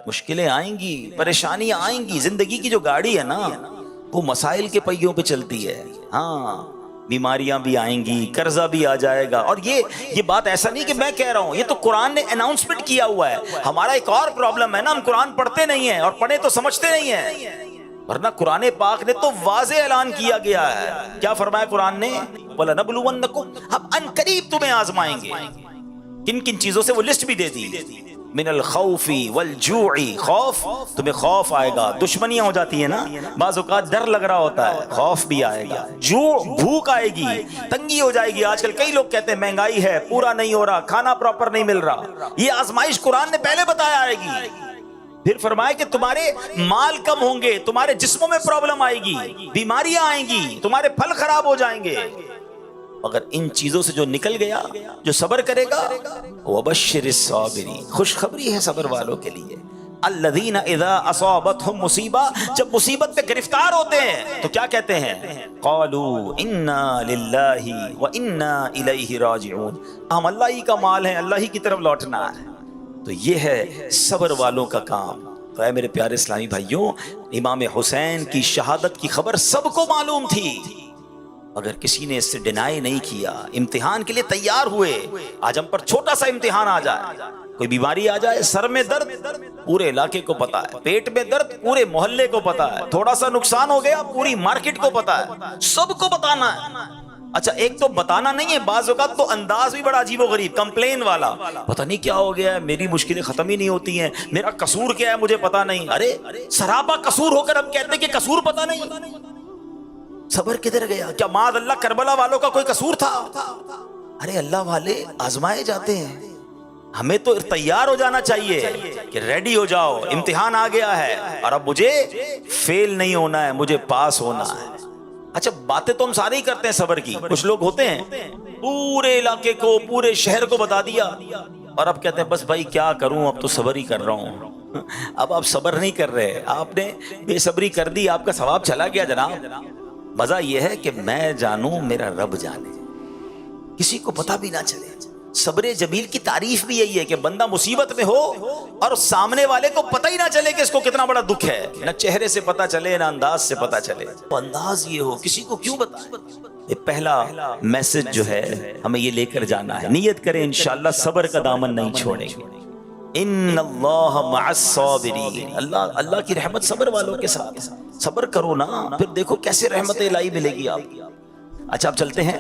مشکلیں آئیں گی، پریشانیاں آئیں گی. زندگی کی جو گاڑی ہے نا وہ مسائل کے پہیوں پہ چلتی ہے. ہاں بیماریاں بھی آئیں گی، قرضہ بھی آ جائے گا. اور یہ بات ایسا نہیں کہ میں کہہ رہا ہوں، یہ تو قرآن نے اناؤنسمنٹ کیا ہوا ہے. ہمارا ایک اور پرابلم ہے نا، ہم قرآن پڑھتے نہیں ہیں، اور پڑھے تو سمجھتے نہیں ہیں. ورنہ قرآن پاک نے تو واضح اعلان کیا گیا ہے. کیا فرمایا قرآن نے؟ وَلَنَبْلُوَنَّكُمْ، ہم ان قریب تمہیں آزمائیں گے. کن کن چیزوں سے وہ لسٹ بھی دے دی. من الخوف والجوع، خوف، تمہیں خوف آئے گا. دشمنیاں ہو جاتی ہیں نا، بعض اوقات ڈر لگ رہا ہوتا ہے، خوف بھی آئے گا. جوع، بھوک آئے گی، تنگی ہو جائے گی. آج کل کئی لوگ کہتے ہیں مہنگائی ہے، پورا نہیں ہو رہا، کھانا پراپر نہیں مل رہا. یہ آزمائش قرآن نے پہلے بتایا آئے گی. پھر فرمایا کہ تمہارے مال کم ہوں گے، تمہارے جسموں میں پرابلم آئے گی، بیماریاں آئیں گی، تمہارے پھل خراب ہو جائیں گے. مگر ان چیزوں سے جو نکل گیا، جو صبر کرے گا، وَبَشِّرِ الصَّابِرِينَ، خوشخبری ہے صبر والوں کے لیے. الَّذِينَ إِذَا أَصَابَتْهُمْ مصیبہ، جب مصیبت پہ گرفتار ہوتے ہیں تو کیا کہتے ہیں؟ قَالُوا إِنَّا لِلَّهِ وَإِنَّا إِلَيْهِ رَاجِعُونَ، ہم اللہ ہی کا مال ہیں، اللہ ہی کی طرف لوٹنا ہے. تو یہ ہے صبر والوں کا کام. تو اے میرے پیارے اسلامی بھائیوں، امام حسین کی شہادت کی خبر سب کو معلوم تھی، اگر کسی نے اس سے ڈینائی نہیں کیا. امتحان کے لیے تیار ہوئے. آج ہم پر چھوٹا سا امتحان آ جائے، کوئی بیماری آ جائے، سر میں درد پورے علاقے کو پتا ہے، پیٹ میں درد پورے محلے کو پتا ہے، تھوڑا سا نقصان ہو گیا پوری مارکیٹ کو پتا ہے، سب کو بتانا ہے. اچھا ایک تو بتانا نہیں ہے، بعض اوقات تو انداز بھی بڑا عجیب و غریب، کمپلین والا، پتہ نہیں کیا ہو گیا ہے، میری مشکلیں ختم ہی نہیں ہوتی ہیں، میرا قصور کیا ہے مجھے پتا نہیں. ارے سراپا قصور ہو کر ہم کہتے ہیں کہ قصور پتا نہیں. صبر کدھر گیا؟ کیا معاذ اللہ کربلا والوں کا کوئی قصور تھا؟ ارے اللہ والے آزمائے جاتے ہیں، ہمیں تو تیار ہو جانا چاہیے کہ ریڈی ہو جاؤ، امتحان آ گیا ہے اور اب مجھے فیل نہیں ہونا ہے، مجھے پاس ہونا ہے. اچھا باتیں تو ہم سارے ہی کرتے ہیں صبر کی. کچھ لوگ ہوتے ہیں پورے علاقے کو، پورے شہر کو بتا دیا اور اب کہتے ہیں بس بھائی کیا کروں، اب تو صبر ہی کر رہا ہوں. اب آپ صبر نہیں کر رہے، آپ نے بے صبری کر دی، آپ کا ثواب چلا گیا جناب. مزہ یہ ہے کہ میں جانوں میرا رب جانے، کسی کو پتہ بھی نہ چلے. صبر جمیل کی تعریف بھی یہی ہے کہ بندہ مصیبت میں ہو اور سامنے والے کو پتہ ہی نہ چلے کہ اس کو کتنا بڑا دکھ ہے، نہ چہرے سے پتہ چلے نہ انداز سے پتہ چلے. تو انداز یہ ہو، کسی کو کیوں بتائیں. یہ پہلا میسج جو ہے ہمیں یہ لے کر جانا ہے. نیت کریں انشاءاللہ صبر کا دامن نہیں چھوڑیں گے. ان اللہ مع الصابرین، اللہ کی رحمت صبر والوں کے ساتھ. صبر کرو نا، پھر دیکھو کیسے رحمت الہی ملے گی آپ. اچھا اب چلتے ہیں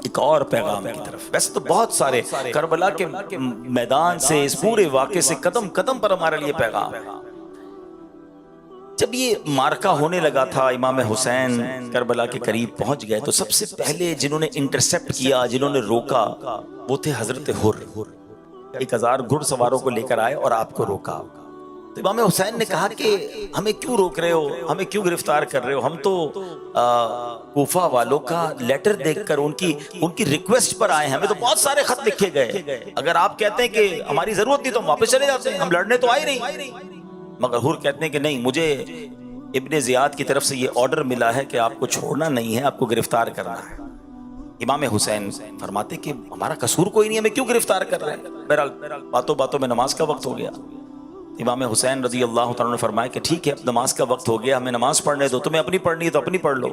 ایک اور پیغام کی طرف. ویسے تو بہت سارے کربلا کے میدان سے، اس پورے واقعے سے قدم قدم پر ہمارے لیے پیغام. جب یہ مارکا ہونے لگا تھا، امام حسین کربلا کے قریب پہنچ گئے، تو سب سے پہلے جنہوں نے انٹرسپٹ کیا، جنہوں نے روکا، وہ تھے حضرت حر. 1000 گھڑ سواروں کو لے کر آئے اور آپ کو روکا. تو امام حسین نے کہا کہ ہمیں کیوں روک رہے ہو، ہمیں کیوں گرفتار کر رہے ہو؟ ہم تو کوفہ والوں کا لیٹر دیکھ کر ان کی ریکویسٹ پر آئے ہیں، ہمیں تو بہت سارے خط لکھے گئے، اگر آپ کہتے ہیں کہ ہماری ضرورت نہیں تو ہم واپس چلے جاتے ہیں، ہم لڑنے تو آئے نہیں. مگر حر کہتے ہیں کہ نہیں، مجھے ابن زیاد کی طرف سے یہ آرڈر ملا ہے کہ آپ کو چھوڑنا نہیں ہے، آپ کو گرفتار کرنا ہے. امام حسین فرماتے کہ ہمارا قصور کوئی نہیں، ہمیں کیوں گرفتار کر رہے ہیں؟ بہرحال باتوں باتوں میں نماز کا وقت ہو گیا. امام حسین رضی اللہ تعالیٰ نے فرمایا کہ ٹھیک ہے، اب نماز کا وقت ہو گیا، ہمیں نماز پڑھنے دو، تمہیں اپنی پڑھنی ہے تو اپنی پڑھ لو.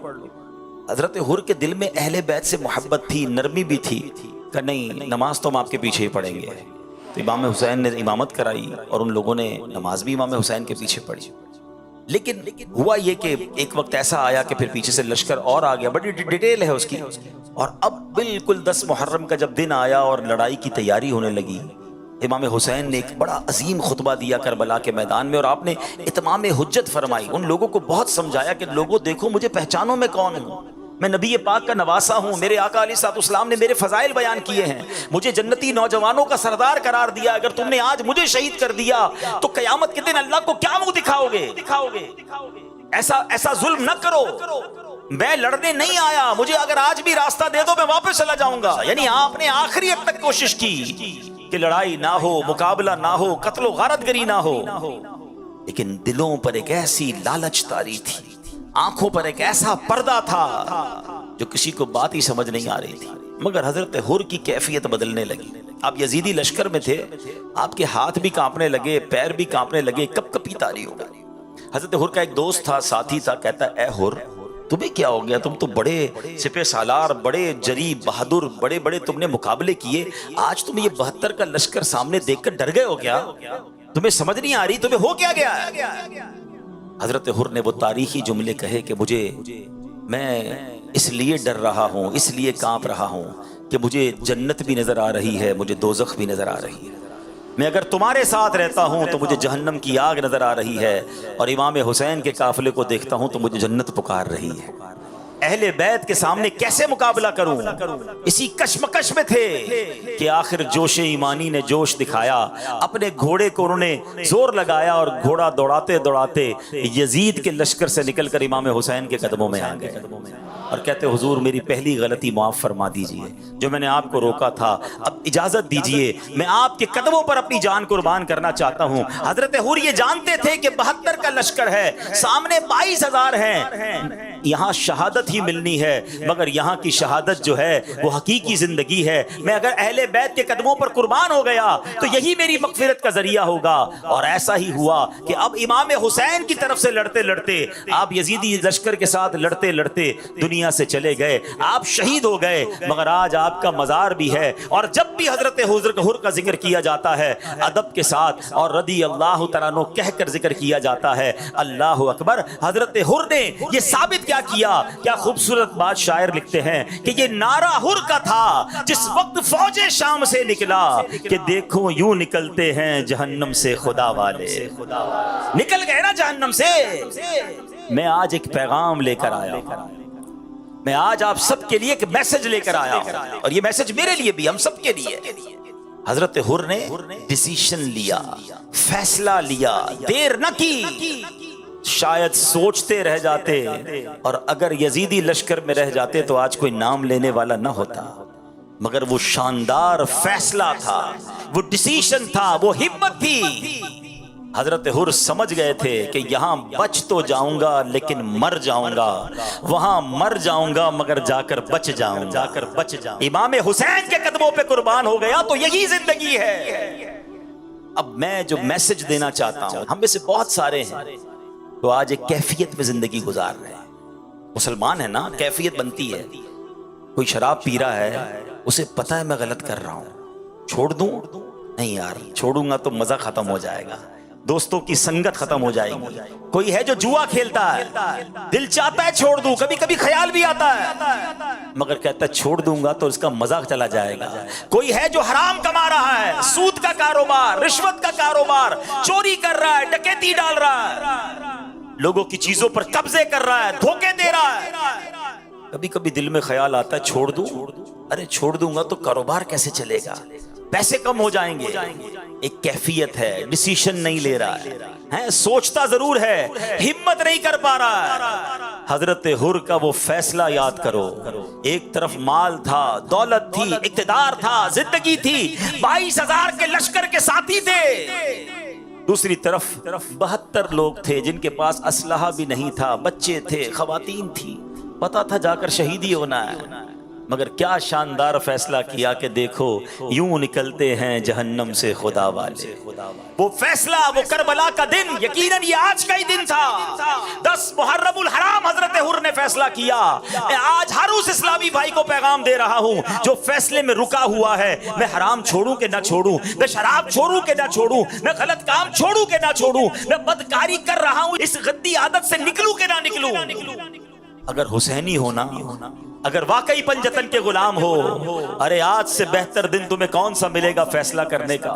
حضرت حر کے دل میں اہل بیت سے محبت تھی، نرمی بھی تھی، کہ نہیں نماز تو ہم آپ کے پیچھے ہی پڑھیں گے. تو امام حسین نے امامت کرائی اور ان لوگوں نے نماز بھی امام حسین کے پیچھے پڑھی. لیکن ہوا یہ کہ ایک وقت ایسا آیا کہ پھر پیچھے سے لشکر اور آ گیا، بڑی ڈیٹیل ہے اس کی. اور اب بالکل 10 محرم کا جب دن آیا اور لڑائی کی تیاری ہونے لگی، امام حسین نے ایک بڑا عظیم خطبہ دیا کربلا کے میدان میں، اور آپ نے اتمام حجت فرمائی. ان لوگوں کو بہت سمجھایا کہ لوگوں دیکھو، مجھے پہچانو میں کون ہوں، میں نبی پاک کا نواسا ہوں، میرے آقا علیہ الصلوۃ والسلام نے میرے فضائل بیان کیے ہیں، مجھے جنتی نوجوانوں کا سردار قرار دیا. اگر تم نے آج مجھے شہید کر دیا تو قیامت کے دن اللہ کو کیا منہ دکھاؤ گے؟ ایسا ظلم نہ کرو، میں لڑنے نہیں آیا، مجھے اگر آج بھی راستہ دے دو میں واپس چلا جاؤں گا. یعنی آپ نے آخری حد تک کوشش کی کہ لڑائی نہ ہو، مقابلہ نہ ہو، قتل و غارت گری نہ ہو. لیکن دلوں پر ایک ایسی لالچ طاری تھی، آنکھوں پر ایک ایسا پردہ تھا جو کسی کو بات ہی سمجھ نہیں آ رہی تھی. مگر حضرت حر کی کیفیت بدلنے لگی. آپ یزیدی لشکر میں تھے، آپ کے ہاتھ بھی کانپنے لگے، پیر بھی کانپنے لگے، کب کپی تاری ہو گئی۔ حضرت حر کا ایک دوست تھا، ساتھی تھا، کہتا ہے اے حر تمہیں کیا ہو گیا؟ تم تو بڑے سپہ سالار، بڑے جری بہادر، بڑے بڑے تم نے مقابلے کیے، آج تم یہ 72 کا لشکر سامنے دیکھ کر ڈر گئے ہو کیا؟ تمہیں سمجھ نہیں آ رہی تمہیں ہو کیا گیا ہے؟ حضرت حر نے وہ تاریخی جملے کہے کہ میں اس لیے ڈر رہا ہوں، اس لیے کانپ رہا ہوں کہ مجھے جنت بھی نظر آ رہی ہے، مجھے دوزخ بھی نظر آ رہی ہے۔ میں اگر تمہارے ساتھ رہتا ہوں تو مجھے جہنم کی آگ نظر آ رہی ہے، اور امام حسین کے قافلے کو دیکھتا ہوں تو مجھے جنت پکار رہی ہے۔ اہل بیت کے سامنے کیسے مقابلہ کروں؟ اسی کشمکش میں تھے کہ آخر جوش ایمانی نے جوش دکھایا، اپنے گھوڑے کو انہوں نے زور لگایا اور گھوڑا دوڑاتے دوڑاتے یزید کے لشکر سے نکل کر امام حسین کے قدموں میں آ گئے اور کہتے حضور میری پہلی غلطی معاف فرما دیجئے، جو میں نے آپ کو روکا تھا، اب اجازت دیجئے، میں آپ کے قدموں پر اپنی جان قربان کرنا چاہتا ہوں۔ حضرت حر یہ جانتے تھے کہ 72 کا لشکر ہے، سامنے 22,000 ہیں، یہاں شہادت ہی ملنی ہے، مگر یہاں کی شہادت جو ہے وہ حقیقی زندگی ہے۔ میں اگر اہل بیت کے قدموں پر قربان ہو گیا تو یہی میری مغفرت کا ذریعہ ہوگا، اور ایسا ہی ہوا کہ اب امام حسین کی طرف سے لڑتے لڑتے آپ یزیدی لشکر کے ساتھ لڑتے لڑتے دنیا سے چلے گئے، آپ شہید ہو گئے، مگر آج آپ کا مزار بھی ہے۔ اور جب بھی حضرت حر کا ذکر کیا جاتا ہے ادب کے ساتھ اور رضی اللہ تعالیٰ عنہ کہہ کر ذکر کیا جاتا ہے، اللہ اکبر۔ حضرت حر نے یہ ثابت کیا خوبصورت بات شاعر لکھتے ہیں کہ یہ نعرہ حر کا تھا جس وقت فوج شام سے نکلا کہ دیکھو یوں نکلتے ہیں جہنم سے خدا والے، نکل گئے نا جہنم سے۔ میں آج ایک پیغام لے کر آیا ہوں، میں آج آپ سب کے لیے ایک میسج لے کر آیا ہوں، اور یہ میسج میرے لیے بھی، ہم سب کے لیے۔ حضرت حر نے ڈیسیشن لیا، فیصلہ لیا، دیر نہ کی۔ شاید سوچتے رہ جاتے، اور اگر یزیدی لشکر میں رہ جاتے تو آج کوئی نام لینے والا نہ ہوتا، مگر وہ شاندار فیصلہ تھا، وہ ڈیسیشن تھا، وہ ہمت تھی۔ حضرت حر سمجھ گئے تھے کہ یہاں بچ تو جاؤں گا لیکن مر جاؤں گا، وہاں مر جاؤں گا مگر جا کر بچ جاؤں گا۔ امام حسین کے قدموں پہ قربان ہو گیا تو یہی زندگی ہے۔ اب میں جو میسج دینا چاہتا ہوں، ہم میں سے بہت سارے ہیں تو آج ایک کیفیت میں زندگی گزار رہے ہیں۔ مسلمان ہے نا، کیفیت بنتی ہے۔ کوئی شراب پی رہا ہے، اسے پتا ہے میں غلط کر رہا ہوں، چھوڑ دوں؟ نہیں یار، چھوڑوں گا تو مزہ ختم ہو جائے گا، دوستوں کی سنگت ختم ہو جائے گی۔ کوئی ہے جو جوا کھیلتا ہے، دل چاہتا ہے چھوڑ دوں، کبھی کبھی خیال بھی آتا ہے، مگر کہتا ہے چھوڑ دوں گا تو اس کا مزہ چلا جائے گا۔ کوئی ہے جو حرام کما رہا ہے، سود کا کاروبار، رشوت کا کاروبار، چوری کر رہا ہے، ڈکیتی ڈال رہا ہے، لوگوں کی چیزوں پر قبضے کر رہا ہے، دھوکے دے رہا ہے۔ کبھی کبھی دل میں خیال آتا ہے چھوڑ دوں، ارے چھوڑ دوں گا تو کاروبار کیسے چلے گا، پیسے کم ہو جائیں گے۔ ایک کیفیت ہے، ڈیسیشن نہیں لے رہا ہے، سوچتا ضرور ہے، ہمت نہیں کر پا رہا ہے۔ حضرت حر کا وہ فیصلہ یاد کرو، ایک طرف مال تھا، دولت تھی، اقتدار تھا، زندگی تھی، 22,000 کے لشکر کے ساتھی تھے، دوسری طرف 72 لوگ تھے جن کے پاس اسلحہ بھی نہیں تھا، بچے تھے، خواتین تھی، پتا تھا جا کر شہیدی ہونا ہے، مگر کیا شاندار فیصلہ کیا کہ دیکھو یوں نکلتے ہیں جہنم سے خدا والے۔ وہ فیصلہ، وہ کربلا کا دن، یقیناً یہ آج کا ہی دن تھا، 10 محرم الحرام حضرت حر نے فیصلہ کیا۔ میں آج ہر اس اسلامی بھائی کو پیغام دے رہا ہوں جو فیصلے میں رکا ہوا ہے، میں حرام چھوڑوں کہ نہ چھوڑوں، میں شراب چھوڑوں کہ نہ چھوڑوں، میں غلط کام چھوڑوں کہ نہ چھوڑوں، میں بدکاری کر رہا ہوں، اس غدی عادت سے نکلوں کہ نہ نکلوں۔ اگر حسینی ہونا، اگر واقعی پنجتن کے غلام ہو، ارے آج سے بہتر دن تمہیں کون سا ملے گا فیصلہ کرنے کا؟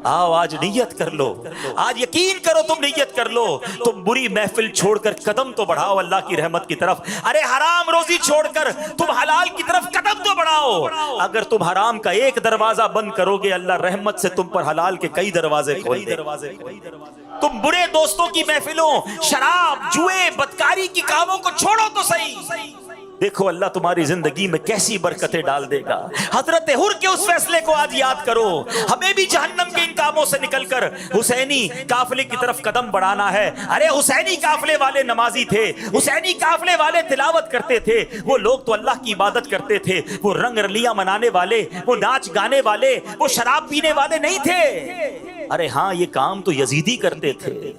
آؤ آج نیت کر لو، آج یقین کرو، تم نیت کر لو، تم بری محفل چھوڑ کر قدم تو بڑھاؤ اللہ کی رحمت کی طرف، ارے حرام روزی چھوڑ کر تم حلال کی طرف قدم تو بڑھاؤ۔ اگر تم حرام کا ایک دروازہ بند کرو گے، اللہ رحمت سے تم پر حلال کے کئی دروازے کھول دے۔ تم برے دوستوں کی محفلوں، شراب، جوئے، بدکاری کی کاموں کو چھوڑو تو صحیح، دیکھو اللہ تمہاری زندگی میں کیسی برکتیں ڈال دے گا. حضرت حر کے اس فیصلے کو آج یاد کرو. ہمیں بھی جہنم کے ان کاموں سے نکل کر حسینی قافلے کی طرف قدم بڑھانا ہے. ارے حسینی قافلے والے نمازی تھے, حسینی قافلے والے تلاوت کرتے تھے, وہ لوگ تو اللہ کی عبادت کرتے تھے. وہ رنگ رلیاں منانے والے, وہ ناچ گانے والے, وہ شراب پینے والے نہیں تھے. ارے ہاں یہ کام تو یزیدی کرتے تھے.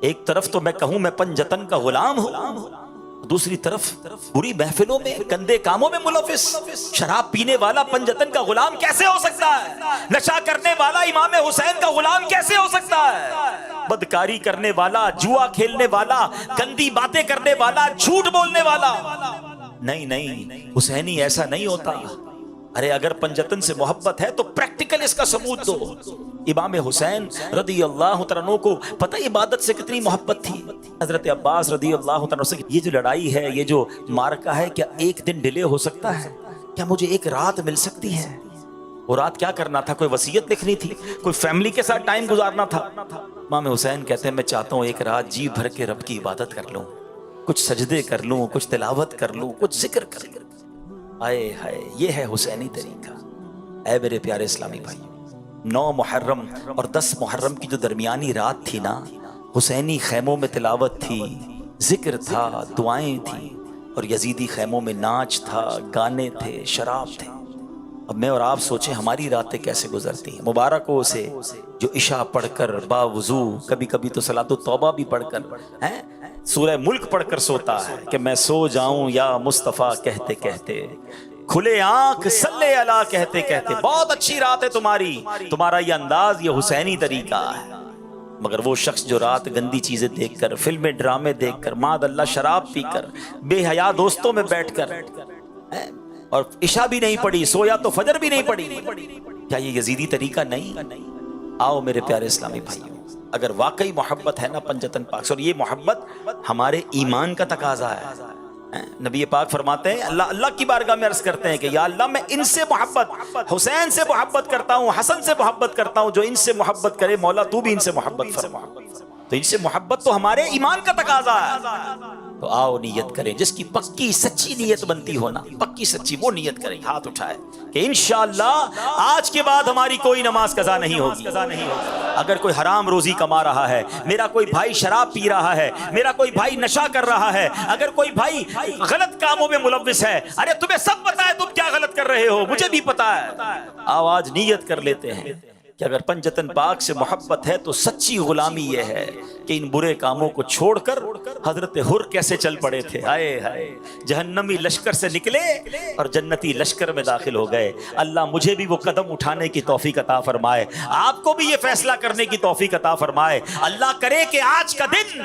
ایک طرف تو میں کہوں میں پنجتن کا غلام ہوں, دوسری طرف بری محفلوں میں گندے کاموں میں ملوث. شراب پینے والا پنجتن کا غلام کیسے ہو سکتا ہے؟ نشہ کرنے والا امام حسین کا غلام کیسے ہو سکتا ہے؟ بدکاری کرنے والا, جوا کھیلنے والا, گندی باتیں کرنے والا, جھوٹ بولنے والا نہیں. حسینی ایسا نہیں ہوتا. ارے اگر پنجتن سے محبت ہے تو پریکٹیکل اس کا ثبوت دو. امام حسین رضی اللہ عنہ کو پتہ عبادت سے کتنی محبت تھی. حضرت عباس رضی اللہ عنہ سے یہ جو لڑائی ہے, یہ جو معرکہ ہے, کیا ایک دن ڈیلے ہو سکتا ہے؟ کیا مجھے ایک رات مل سکتی ہے؟ وہ رات کیا کرنا تھا؟ کوئی وصیت لکھنی تھی, کوئی فیملی کے ساتھ ٹائم گزارنا تھا. امام حسین کہتے ہیں میں چاہتا ہوں ایک رات جی بھر کے رب کی عبادت کر لوں, کچھ سجدے کر لوں, کچھ تلاوت کر لوں, کچھ ذکر کر لوں. آئے ہائے, یہ ہے حسینی طریقہ. اے میرے پیارے اسلامی بھائی, 9 محرم اور 10 محرم کی جو درمیانی رات تھی نا, حسینی خیموں میں تلاوت تھی, ذکر تھا, دعائیں تھیں, اور یزیدی خیموں میں ناچ تھا, گانے تھے, شراب تھے. اب میں اور آپ سوچیں ہماری راتیں کیسے گزرتی ہیں. مبارک ہو اسے جو عشاء پڑھ کر باوضو, کبھی کبھی تو صلاۃ التوبہ بھی پڑھ کر, سورہ ملک پڑھ کر سوتا ہے کہ میں سو جاؤں یا مصطفیٰ کہتے کہتے, کھلے آنکھ صلی اللہ کہتے کہتے. بہت اچھی رات ہے تمہاری, تمہارا یہ انداز, یہ حسینی طریقہ ہے. مگر وہ شخص جو رات گندی چیزیں دیکھ کر, فلمیں ڈرامے دیکھ کر, معاذ اللہ شراب پی کر, بے حیا دوستوں میں بیٹھ کر, اور عشاء بھی نہیں پڑھی, سویا تو فجر بھی نہیں پڑھی, کیا یہ یزیدی طریقہ نہیں؟ آؤ میرے پیارے اسلامی بھائیوں, اگر واقعی محبت ہے نا پنجتن پاک سے, اور یہ محبت ہمارے ایمان کا تقاضا ہے. نبی پاک فرماتے ہیں, اللہ کی بارگاہ میں عرض کرتے ہیں کہ یا اللہ میں ان سے محبت, حسین سے محبت کرتا ہوں, حسن سے محبت کرتا ہوں, جو ان سے محبت کرے مولا تو بھی ان سے محبت فرما. تو ان سے محبت تو ہمارے ایمان کا تقاضا ہے. تو آؤ نیت کریں, جس کی پکی سچی نیت بنتی ہونا, پکی سچی, وہ نیت کریں, ہاتھ اٹھائے کہ انشاءاللہ آج کے بعد ہماری کوئی نماز قضا نہیں ہوگی. اگر کوئی حرام روزی کما رہا ہے, میرا کوئی بھائی شراب پی رہا ہے, میرا کوئی بھائی نشہ کر رہا ہے, اگر کوئی بھائی غلط کاموں میں ملوث ہے, ارے تمہیں سب پتا ہے تم کیا غلط کر رہے ہو, مجھے بھی پتا ہے. آؤ آج نیت کر لیتے ہیں کہ اگر پنجتن پاک سے محبت ہے تو سچی غلامی یہ ہے کہ ان برے کاموں کو چھوڑ کر حضرت حر کیسے چل پڑے تھے. آئے ہائے, جہنمی لشکر سے نکلے اور جنتی لشکر میں داخل ہو گئے. اللہ مجھے بھی وہ قدم اٹھانے کی توفیق عطا فرمائے, آپ کو بھی یہ فیصلہ کرنے کی توفیق عطا فرمائے. اللہ کرے کہ آج کا دن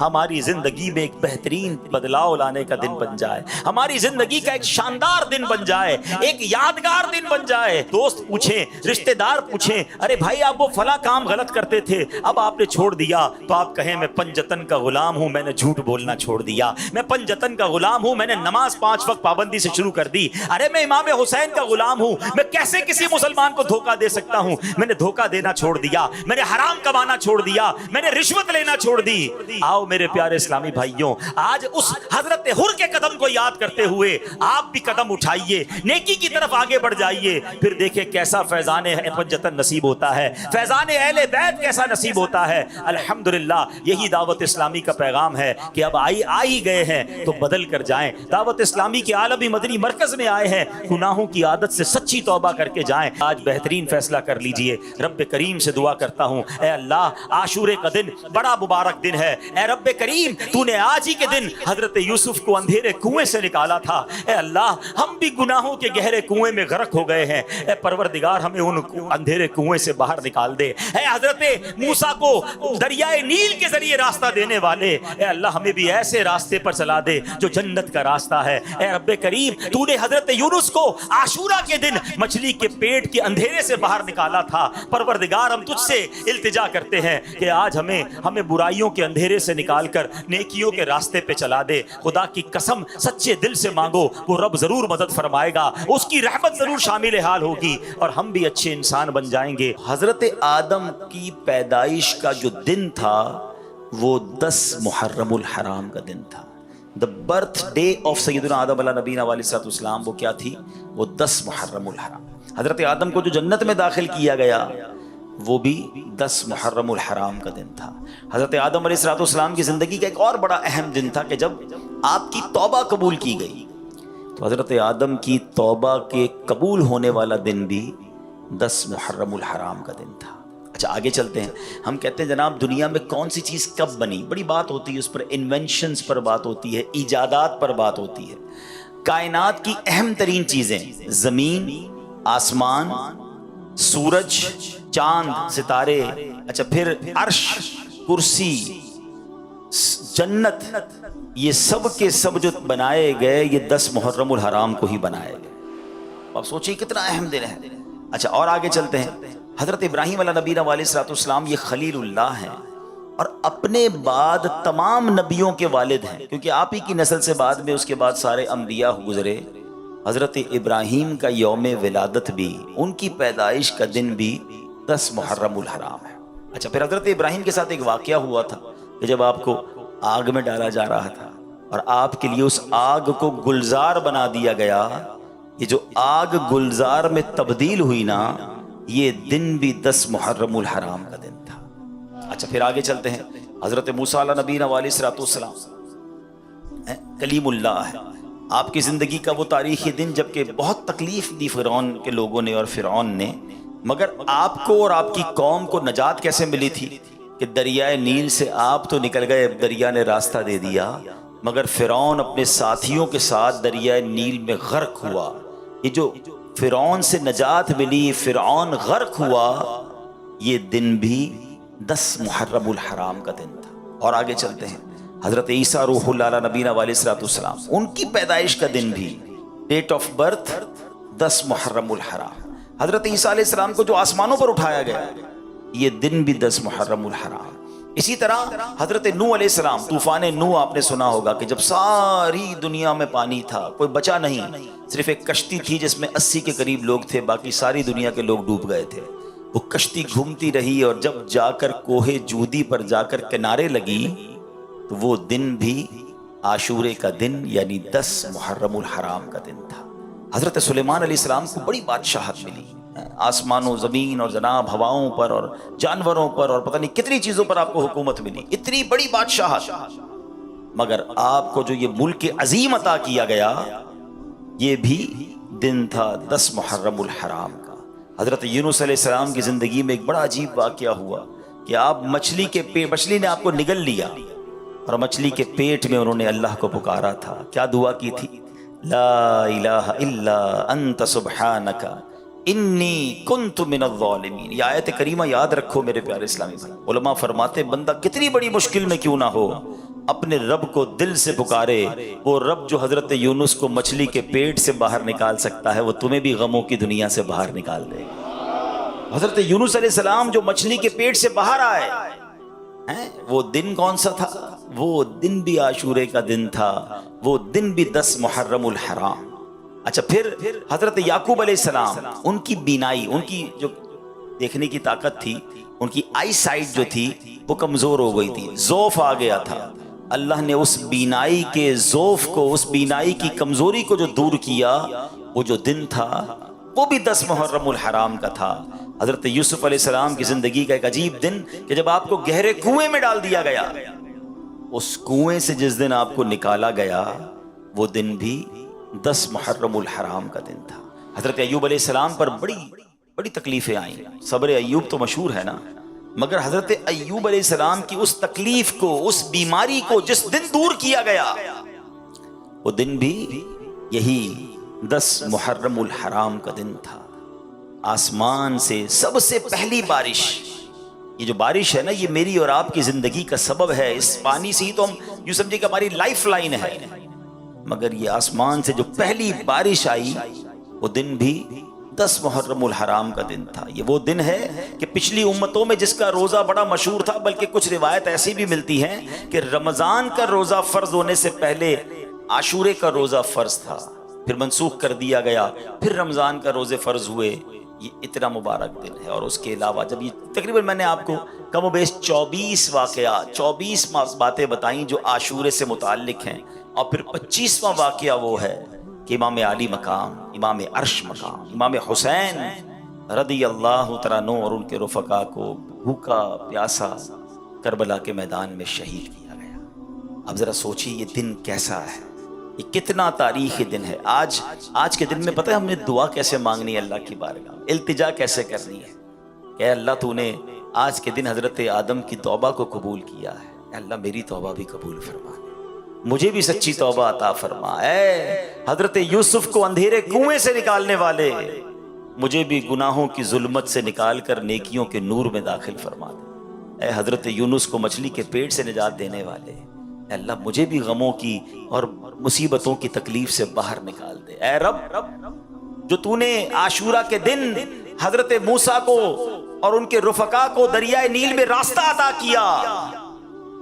ہماری زندگی میں ایک بہترین بدلاؤ لانے کا دن بن جائے, ہماری زندگی کا ایک شاندار دن بن جائے, ایک یادگار دن بن جائے. دوست پوچھیں, رشتہ دار پوچھیں, ارے بھائی آپ وہ فلاں کام غلط کرتے تھے, اب آپ نے چھوڑ دیا, تو آپ کہیں میں پنجتن کا غلام ہوں, میں نے جھوٹ بولنا چھوڑ دیا. میں پنجتن کا غلام ہوں, میں نے نماز 5 وقت پابندی سے شروع کر دی. ارے میں امام حسین کا غلام ہوں, میں کیسے کسی مسلمان کو دھوکہ دے سکتا ہوں, میں نے دھوکہ دینا چھوڑ دیا, میں نے حرام کمانا چھوڑ دیا, میں نے رشوت لینا چھوڑ دی. آؤ میرے پیارے اسلامی بھائیوں, آج اس حضرت حر کے قدم کو یاد کرتے ہوئے آپ بھی قدم اٹھائیے, نیکی کی طرف آگے بڑھ جائیے, پھر دیکھیں کیسا فیضان پنجتن نصیب ہوتا ہے, فیضان اہل بیت کیسا نصیب ہوتا ہے. الحمدللہ یہی دعوت اسلامی کا پیغام ہے کہ اب آ ہی گئے ہیں تو بدل کر جائیں. دعوت اسلامی کے عالمی مدنی مرکز میں آئے ہیں, گناہوں کی عادت سے سچی توبہ کر کے جائیں. آج بہترین فیصلہ کر لیجئے. رب کریم سے دعا کرتا ہوں, اے اللہ عاشورے کا دن بڑا مبارک دن ہے, اے رب کریم تو نے آج ہی کے دن حضرت یوسف کو اندھیرے کنویں سے نکالا تھا. اے اللہ ہم بھی گناہوں کے گہرے کنویں میں غرق ہو گئے ہیں, اے پروردگار ہمیں ان اندھیرے کنویں سے باہر نکال دے. اے حضرت موسیٰ کو دریائے نیل کے ذریعے راستہ دینے والے, اے اللہ ہمیں بھی ایسے راستے پر چلا دے جو جنت کا راستہ ہے. اے رب کریم تو نے حضرت یونس کو عاشورہ کے دن مچھلی کے پیٹ کے اندھیرے سے باہر نکالا تھا. پروردگار ہم تجھ سے التجا کرتے ہیں کہ آج ہمیں برائیوں کے اندھیرے سے نکال کر نیکیوں کے راستے پہ چلا دے. خدا کی قسم سچے دل سے مانگو, وہ رب ضرور مدد فرمائے گا, اس کی رحمت ضرور شامل حال ہوگی اور ہم بھی اچھے انسان بن جائیں گے. حضرت آدم کی پیدائش کا جو دن تھا وہ 10 محرم الحرام کا دن تھا. دا برتھ ڈے آف سیدنا آدم علیہ نبینا علیہ السلام وہ کیا تھی؟ وہ 10 محرم الحرام. حضرت آدم کو جو جنت میں داخل کیا گیا وہ بھی 10 محرم الحرام کا دن تھا. حضرت آدم علیہ السلام کی زندگی کا ایک اور بڑا اہم دن تھا کہ جب آپ کی توبہ قبول کی گئی. تو حضرت آدم کی توبہ کے قبول ہونے والا دن بھی 10 محرم الحرام کا دن تھا. اچھا آگے چلتے ہیں. ہم کہتے ہیں جناب دنیا میں کون سی چیز کب بنی، بڑی بات ہوتی ہے اس پر، انوینشنز پر بات ہوتی ہے، ایجادات پر بات ہوتی ہے. کائنات کی اہم ترین چیزیں زمین، آسمان، سورج، چاند، ستارے، اچھا پھر عرش، کرسی، جنت، یہ سب کے سب جو بنائے گئے یہ 10 محرم الحرام کو ہی بنائے گئے. آپ سوچئے کتنا اہم دن ہے. اچھا اور آگے چلتے ہیں. حضرت ابراہیم علیہ نبینا علیہ السلام یہ خلیل اللہ ہیں اور اپنے بعد تمام نبیوں کے والد ہیں، کیونکہ آپ ہی کی نسل سے بعد میں اس کے بعد سارے انبیاء گزرے. حضرت ابراہیم کا یوم ولادت بھی، ان کی پیدائش کا دن بھی 10 محرم الحرام ہے. اچھا پھر حضرت ابراہیم کے ساتھ ایک واقعہ ہوا تھا کہ جب آپ کو آگ میں ڈالا جا رہا تھا اور آپ کے لیے اس آگ کو گلزار بنا دیا گیا. یہ جو آگ گلزار میں تبدیل ہوئی نا، یہ دن بھی 10 محرم الحرام کا دن تھا. اچھا پھر آگے چلتے ہیں. حضرت موسیٰ علیہ نبینا علیہ السلام کلیم اللہ ہے. آپ کی زندگی کا وہ تاریخی دن جبکہ بہت تکلیف دی فرعون کے لوگوں نے اور فرعون نے، مگر آپ کو اور آپ کی قوم کو نجات کیسے ملی تھی کہ دریائے نیل سے آپ تو نکل گئے، دریا نے راستہ دے دیا، مگر فرعون اپنے ساتھیوں کے ساتھ دریائے نیل میں غرق ہوا. یہ جو فرعون سے نجات ملی، فرعون غرق ہوا، یہ دن بھی 10 محرم الحرام کا دن تھا. اور آگے چلتے ہیں. حضرت عیسیٰ روح اللہ علیہ نبینا علیہ السلام، ان کی پیدائش کا دن بھی، ڈیٹ آف برتھ 10 محرم الحرام. حضرت عیسیٰ علیہ السلام کو جو آسمانوں پر اٹھایا گیا یہ دن بھی 10 محرم الحرام. اسی طرح حضرت نوح علیہ السلام، طوفان نوح آپ نے سنا ہوگا کہ جب ساری دنیا میں پانی تھا، کوئی بچا نہیں، صرف ایک کشتی تھی جس میں 80 کے قریب لوگ تھے، باقی ساری دنیا کے لوگ ڈوب گئے تھے. وہ کشتی گھومتی رہی اور جب جا کر کوہ جودی پر جا کر کنارے لگی تو وہ دن بھی عاشورے کا دن یعنی 10 محرم الحرام کا دن تھا. حضرت سلیمان علیہ السلام کو بڑی بادشاہت ملی، آسمان و زمین اور جناب ہواؤں پر اور جانوروں پر اور پتہ نہیں کتنی چیزوں پر آپ کو حکومت ملی، اتنی بڑی بادشاہت. مگر آپ کو جو یہ ملک عظیم عطا کیا گیا یہ بھی دن تھا 10 محرم الحرام کا. حضرت یونس علیہ السلام کی زندگی میں ایک بڑا عجیب واقعہ ہوا کہ آپ مچھلی نے آپ کو نگل لیا اور مچھلی کے پیٹ میں انہوں نے اللہ کو پکارا تھا. کیا دعا کی تھی؟ لا الہ الا انت سبحانک انی کنت من الظالمین. یہ آیت کریمہ یاد رکھو میرے پیارے اسلامی بھائی. علماء فرماتے بندہ کتنی بڑی مشکل میں کیوں نہ ہو، اپنے رب کو دل سے پکارے، وہ رب جو حضرت یونس کو مچھلی کے پیٹ سے باہر نکال سکتا ہے وہ تمہیں بھی غموں کی دنیا سے باہر نکال دے گا. حضرت یونس علیہ السلام جو مچھلی کے پیٹ سے باہر آئے، وہ دن کون سا تھا؟ وہ دن بھی عاشورے کا دن تھا، وہ دن بھی 10 محرم الحرام. اچھا پھر حضرت یعقوب علیہ السلام، ان کی بینائی، ان کی جو دیکھنے کی طاقت تھی، ان کی آئی سائٹ جو تھی وہ کمزور ہو گئی تھی، ضعف آ گیا تھا. اللہ نے اس بینائی کے ضعف کو، اس بینائی کی کمزوری کو جو دور کیا، وہ جو دن تھا وہ بھی 10 محرم الحرام کا تھا. حضرت یوسف علیہ السلام کی زندگی کا ایک عجیب دن کہ جب آپ کو گہرے کنویں میں ڈال دیا گیا، اس کنویں سے جس دن آپ کو نکالا گیا وہ دن بھی 10 محرم الحرام کا دن تھا. حضرت ایوب علیہ السلام پر بڑی تکلیفیں آئیں. صبر ایوب تو مشہور ہے نا، مگر حضرت ایوب علیہ السلام کی اس تکلیف کو، اس بیماری کو جس دن دور کیا گیا وہ دن بھی یہی 10 محرم الحرام کا دن تھا. آسمان سے سب سے پہلی بارش، یہ جو بارش ہے نا یہ میری اور آپ کی زندگی کا سبب ہے. اس پانی سے ہی تو ہم یوں سمجھے کہ ہماری لائف لائن ہے، مگر یہ آسمان سے جو پہلی بارش آئی وہ دن بھی 10 محرم الحرام کا دن تھا. یہ وہ دن ہے کہ پچھلی امتوں میں جس کا روزہ بڑا مشہور تھا، بلکہ کچھ روایت ایسی بھی ملتی ہیں کہ رمضان کا روزہ فرض ہونے سے پہلے عاشورے کا روزہ فرض تھا، پھر منسوخ کر دیا گیا، پھر رمضان کا روزے فرض ہوئے. یہ اتنا مبارک دن ہے. اور اس کے علاوہ جب یہ تقریباً میں نے آپ کو کم و بیش 24 واقعات، 24 باتیں بتائیں جو عاشورے سے متعلق ہیں، اور پھر 25واں واقعہ وہ ہے کہ امام علی مقام، امام عرش مقام، امام حسین رضی اللہ تعالیٰ عنہ اور ان کے رفقا کو بھوکا پیاسا کربلا کے میدان میں شہید کیا گیا۔ اب ذرا سوچیے یہ دن کیسا ہے، یہ کتنا تاریخی دن ہے۔ آج کے دن میں پتہ ہے ہم نے دعا کیسے مانگنی ہے اللہ کی بارگاہ میں، التجا کیسے کرنی ہے کہ اے اللہ تو نے آج کے دن حضرت آدم کی توبہ کو قبول کیا ہے، اے اللہ میری توبہ بھی قبول فرما، مجھے بھی سچی توبہ عطا فرما۔ اے حضرت یوسف کو اندھیرے کنویں سے نکالنے والے، مجھے بھی گناہوں کی ظلمت سے نکال کر نیکیوں کے نور میں داخل فرما دے۔ اے حضرت یونس کو مچھلی کے پیٹ سے نجات دینے والے، اے اللہ مجھے بھی غموں کی اور مصیبتوں کی تکلیف سے باہر نکال دے۔ اے رب جو تو نے عاشورہ کے دن حضرت موسیٰ کو اور ان کے رفقا کو دریائے نیل میں راستہ عطا کیا،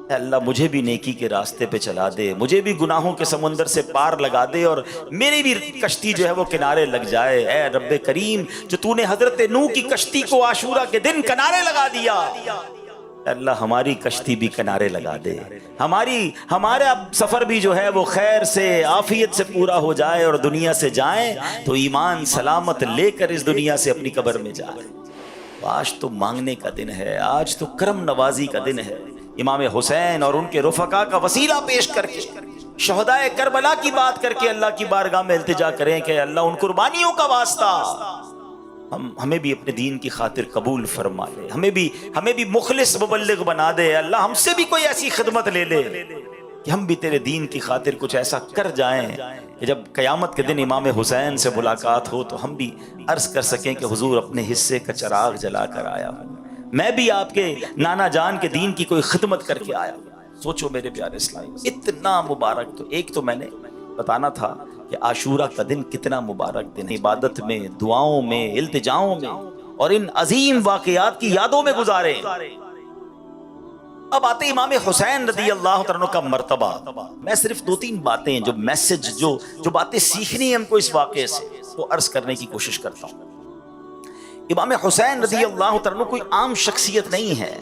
اے اللہ مجھے بھی نیکی کے راستے پہ چلا دے، مجھے بھی گناہوں کے سمندر سے پار لگا دے اور میری بھی کشتی جو ہے وہ کنارے لگ جائے۔ اے رب کریم جو تو نے حضرت نوح کی کشتی کو عاشورہ کے دن کنارے لگا دیا، اے اللہ ہماری کشتی بھی کنارے لگا دے، ہمارا سفر بھی جو ہے وہ خیر سے عافیت سے پورا ہو جائے اور دنیا سے جائیں تو ایمان سلامت لے کر اس دنیا سے اپنی قبر میں جائیں۔ آج تو مانگنے کا دن ہے، آج تو کرم نوازی کا دن ہے۔ امام حسین اور ان کے رفقا کا وسیلہ پیش کر کے، شہدائے کربلا کی بات کر کے اللہ کی بارگاہ میں التجا کریں کہ اللہ ان قربانیوں کا واسطہ ہمیں بھی اپنے دین کی خاطر قبول فرما لے، ہمیں بھی مخلص مبلغ بنا دے۔ اللہ ہم سے بھی کوئی ایسی خدمت لے لے کہ ہم بھی تیرے دین کی خاطر کچھ ایسا کر جائیں کہ جب قیامت کے دن امام حسین سے ملاقات ہو تو ہم بھی عرض کر سکیں کہ حضور اپنے حصے کا چراغ جلا کر آیا ہوں، میں بھی آپ کے نانا جان کے دین کی کوئی خدمت کر کے آیا ہوں۔ سوچو میرے پیارے اسلامی، اتنا مبارک، تو ایک تو میں نے بتانا تھا کہ عاشورہ کا دن کتنا مبارک دن، عبادت میں، دعاؤں میں، التجاؤں میں اور ان عظیم واقعات کی یادوں میں گزارے۔ اب آتے امام حسین رضی اللہ عنہ کا مرتبہ۔ میں صرف 2-3 باتیں جو میسج جو باتیں سیکھنی ہیں ہم کو اس واقعے سے وہ عرض کرنے کی کوشش کرتا ہوں۔ امام حسین رضی اللہ عنہ کوئی عام شخصیت نہیں ہے،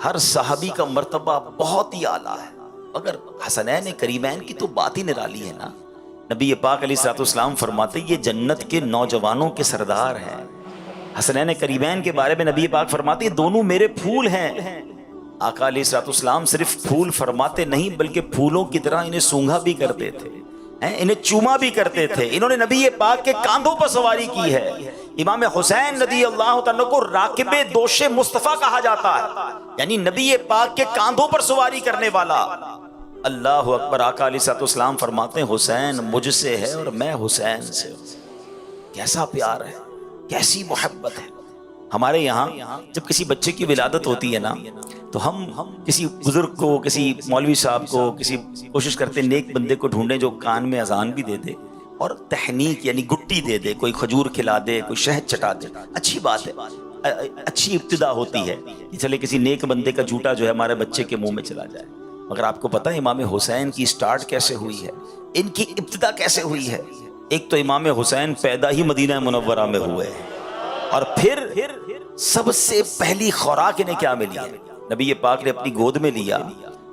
ہر صحابی کا مرتبہ بہت ہی اعلیٰ ہے۔ اگر حسنین کریمین کی تو بات ہی نرالی ہے نا، نبی پاک علیہ الصلوۃ والسلام فرماتے یہ جنت کے نوجوانوں کے سردار ہیں۔ حسنین کریمین کے بارے میں نبی پاک فرماتے یہ دونوں میرے پھول ہیں۔ آقا علیہ الصلوۃ والسلام صرف پھول فرماتے نہیں بلکہ پھولوں کی طرح انہیں سونگھا بھی کرتے تھے، انہیں چوما بھی کرتے تھے۔ انہوں نے نبی پاک کے کاندھوں پر سواری کی ہے۔ امام حسین رضی اللہ عنہ کو راکب دوش مصطفیٰ کہا جاتا ہے، یعنی نبی پاک کے کاندھوں پر سواری کرنے والا۔ اللہ اکبر۔ آقا علیہ الصلوۃ والسلام فرماتے ہیں حسین مجھ سے ہے اور میں حسین سے ہوں۔ کیسا پیار ہے، کیسی محبت ہے۔ ہمارے یہاں جب کسی بچے کی ولادت ہوتی ہے نا تو ہم کسی بزرگ کو، کسی مولوی صاحب کو، کسی کوشش کرتے نیک بندے کو ڈھونڈیں جو کان میں اذان بھی دے دے اور تحنیک یعنی گٹی دے دے، کوئی کھجور کھلا دے، کوئی شہد چٹا دے۔ اچھی بات ہے، اچھی ابتدا ہوتی ہے کہ چلے کسی نیک بندے کا جھوٹا جو ہے ہمارے بچے کے منہ میں چلا جائے۔ مگر آپ کو پتہ ہے امام حسین کی سٹارٹ کیسے ہوئی ہے، ان کی ابتدا کیسے ہوئی ہے؟ ایک تو امام حسین پیدا ہی مدینہ منورہ میں ہوئے اور پھر سب سے پہلی خوراک انہیں کیا ملی ہے؟ نبی پاک نے اپنی گود میں لیا۔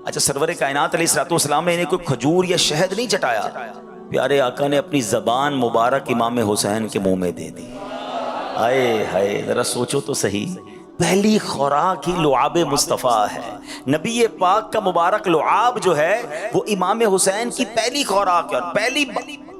اچھا سرور کائنات علیہ الصلوۃ والسلام نے انہیں کوئی کھجور یا شہد نہیں چٹایا، پیارے آقا نے اپنی زبان مبارک امام حسین کے منہ میں دے دی۔ آئے ہائے، ذرا سوچو تو صحیح، پہلی خوراک ہی لعاب مصطفیٰ ہے۔ نبی پاک کا مبارک لعاب جو ہے وہ امام حسین کی پہلی خوراک ہے، اور پہلی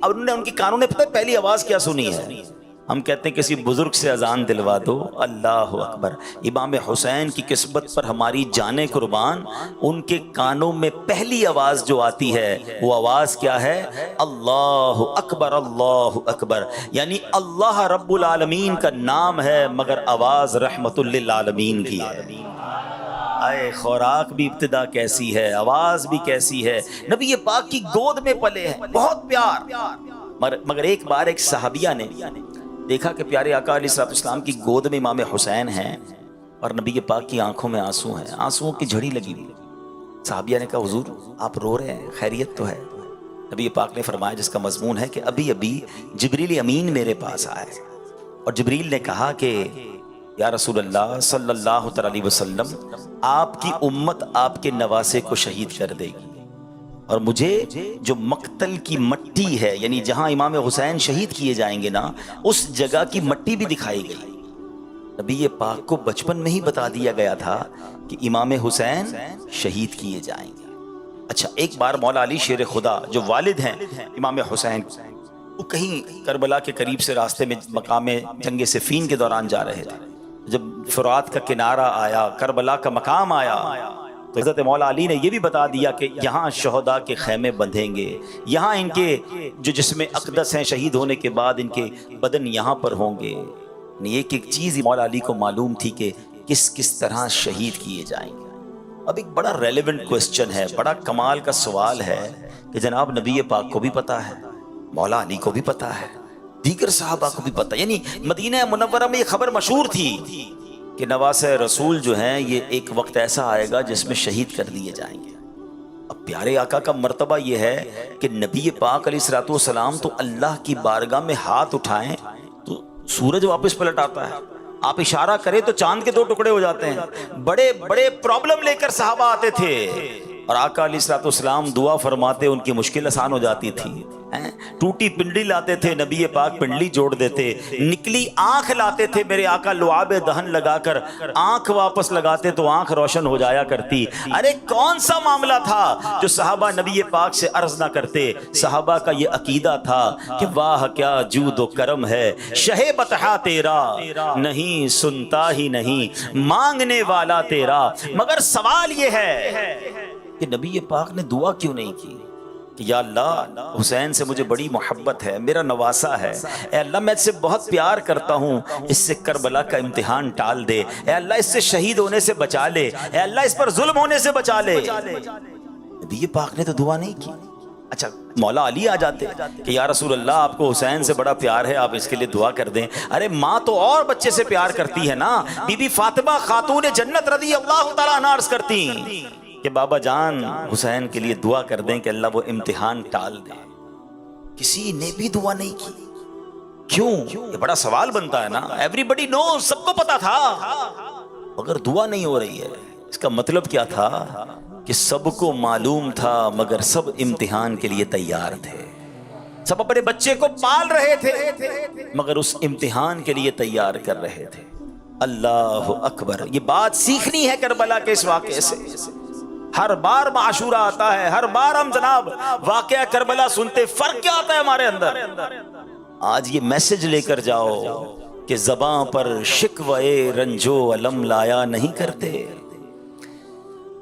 انہوں نے ان کی کانوں نے پتہ پہلی آواز کیا سنی ہے؟ ہم کہتے ہیں کسی بزرگ سے اذان دلوا دو، اللہ اکبر۔ امام حسین کی قسمت پر ہماری جانیں قربان، ان کے کانوں میں پہلی آواز جو آتی ہے وہ آواز کیا ہے؟ اللہ اکبر، اللہ اکبر، یعنی اللہ رب العالمین کا نام ہے مگر آواز رحمت للعالمین کی ہے۔ آئے خوراک بھی ابتدا کیسی ہے، آواز بھی کیسی ہے، نبی پاک کی گود میں پلے ہیں، بہت پیار۔ مگر ایک بار ایک صحابیہ نے دیکھا کہ پیارے آقا علیہ الصلوۃ والسلام کی گود میں امام حسین ہیں اور نبی پاک کی آنکھوں میں آنسو ہیں، آنسوؤں کی جھڑی لگی ہوئی۔ صحابیہ نے کہا حضور آپ رو رہے ہیں، خیریت تو ہے؟ نبی پاک نے فرمایا جس کا مضمون ہے کہ ابھی ابھی جبریل امین میرے پاس آئے اور جبریل نے کہا کہ یا رسول اللہ صلی اللہ علیہ وسلم آپ کی امت آپ کے نواسے کو شہید کر دے گی۔ اور مجھے جو مقتل کی مٹی ہے، یعنی جہاں امام حسین شہید کیے جائیں گے نا، اس جگہ کی مٹی بھی دکھائی گئی۔ نبی پاک کو بچپن میں ہی بتا دیا گیا تھا کہ امام حسین شہید کیے جائیں گے۔ اچھا، ایک بار مولا علی شیر خدا جو والد ہیں امام حسین، وہ کہیں کربلا کے قریب سے راستے میں مقام جنگ صفین کے دوران جا رہے تھے۔ جب فرات کا کنارہ آیا، کربلا کا مقام آیا، تو حضرت مولا علی نے یہ بھی بتا دیا کہ یہاں شہداء کے خیمے بندھیں گے، یہاں ان کے جو جسم اقدس ہیں شہید ہونے کے بعد ان کے بدن یہاں پر ہوں گے۔ ایک ایک چیز مولا علی کو معلوم تھی کہ کس کس طرح شہید کیے جائیں گے۔ اب ایک بڑا ریلیونٹ کوسچن ہے، بڑا کمال کا سوال ہے کہ جناب نبی پاک کو بھی پتا ہے، مولا علی کو بھی پتا ہے، دیگر صحابہ کو بھی پتا ہے، یعنی مدینہ منورہ میں یہ خبر مشہور تھی کہ نواسہ رسول جو ہیں یہ ایک وقت ایسا آئے گا جس میں شہید کر دیے جائیں گے۔ اب پیارے آقا کا مرتبہ یہ ہے کہ نبی پاک علیہ الصلوۃ والسلام تو اللہ کی بارگاہ میں ہاتھ اٹھائیں تو سورج واپس پلٹ آتا ہے، آپ اشارہ کریں تو چاند کے 2 ٹکڑے ہو جاتے ہیں۔ بڑے بڑے پرابلم لے کر صحابہ آتے تھے اور آقا علیہ الصلوۃ والسلام دعا فرماتے، ان کی مشکل آسان ہو جاتی تھی۔ ٹوٹی پنڈلی لاتے تھے، نبی پاک پنڈلی جوڑ دیتے، نکلی آنکھ لاتے تھے، میرے آقا لعاب دہن لگا کر آنکھ واپس لگاتے تو آنکھ روشن ہو جایا کرتی۔ ارے کون سا معاملہ تھا جو صحابہ نبی پاک سے عرض نہ کرتے؟ صحابہ کا یہ عقیدہ تھا کہ واہ کیا جود و کرم ہے، شہ بطحا تیرا نہیں سنتا ہی نہیں مانگنے والا تیرا۔ مگر سوال یہ ہے کہ نبی پاک نے دعا کیوں نہیں کی کہ یا اللہ حسین سے مجھے بڑی محبت ہے، میرا نواسا ہے، اے اللہ میں اس سے بہت پیار کرتا ہوں، اس سے کربلا کا امتحان ٹال دے، اے اللہ اس سے شہید ہونے سے بچا لے، اے اللہ اس پر ظلم ہونے سے بچا لے۔ نبی پاک نے تو دعا نہیں کی۔ اچھا مولا علی آ جاتے کہ یا رسول اللہ آپ کو حسین سے بڑا پیار ہے، آپ اس کے لیے دعا کر دیں۔ ارے ماں تو اور بچے سے پیار کرتی ہے نا، بی بی فاطمہ خاتون جنت رضی اللہ تعالیٰ عنہا عرض کرتی کہ بابا جان حسین کے لیے دعا کر دیں کہ اللہ وہ امتحان ٹال دے۔ کسی نے بھی دعا نہیں کی۔ کیوں؟ یہ بڑا سوال بنتا ہے نا، ایوری بڈی نو، سب کو پتا تھا، مگر دعا نہیں ہو رہی ہے۔ اس کا مطلب کیا تھا کہ سب کو معلوم تھا مگر سب امتحان کے لیے تیار تھے، سب اپنے بچے کو پال رہے تھے مگر اس امتحان کے لیے تیار کر رہے تھے۔ اللہ اکبر، یہ بات سیکھنی ہے کربلا کے اس واقعے سے۔ ہر بار عاشورہ آتا ہے، ہر بار ہم جناب واقعہ کربلا سنتے، فرق کیا آتا ہے ہمارے اندر؟ آج یہ میسج لے کر جاؤ کہ زباں پر شکوے رنجو علم لایا نہیں کرتے،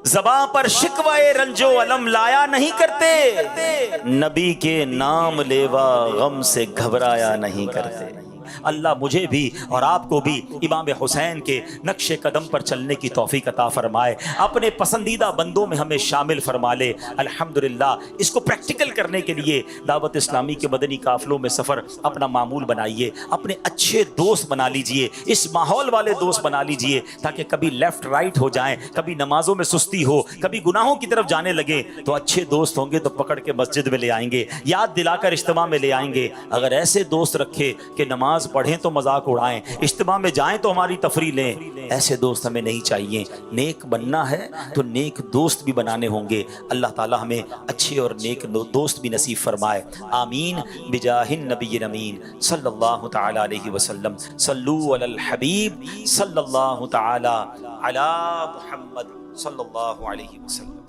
زباں پر شکوے رنجو علم لایا نہیں کرتے، نبی کے نام لیوا غم سے گھبرایا نہیں کرتے۔ اللہ مجھے بھی اور آپ کو بھی امام حسین کے نقش قدم پر چلنے کی توفیق عطا فرمائے، اپنے پسندیدہ بندوں میں ہمیں شامل فرما لے۔ الحمدللہ اس کو پریکٹیکل کرنے کے لیے دعوت اسلامی کے مدنی قافلوں میں سفر اپنا معمول بنائیے، اپنے اچھے دوست بنا لیجئے، اس ماحول والے دوست بنا لیجئے تاکہ کبھی لیفٹ رائٹ ہو جائیں، کبھی نمازوں میں سستی ہو، کبھی گناہوں کی طرف جانے لگے تو اچھے دوست ہوں گے تو پکڑ کے مسجد میں لے آئیں گے، یاد دلا کر اجتماع میں لے آئیں گے۔ اگر ایسے دوست رکھے کہ نماز پڑھیں تو مذاق اڑائیں، اجتماع میں جائیں تو ہماری تفریح لیں، ایسے دوست ہمیں نہیں چاہیے۔ نیک بننا ہے تو نیک دوست بھی بنانے ہوں گے۔ اللہ تعالی ہمیں اچھے اور نیک دوست بھی نصیب فرمائے، آمین بجاہ النبی الامین صلی اللہ تعالی علیہ وسلم۔ صلو علی الحبیب صلی اللہ تعالی علی محمد صلی اللہ علیہ وسلم۔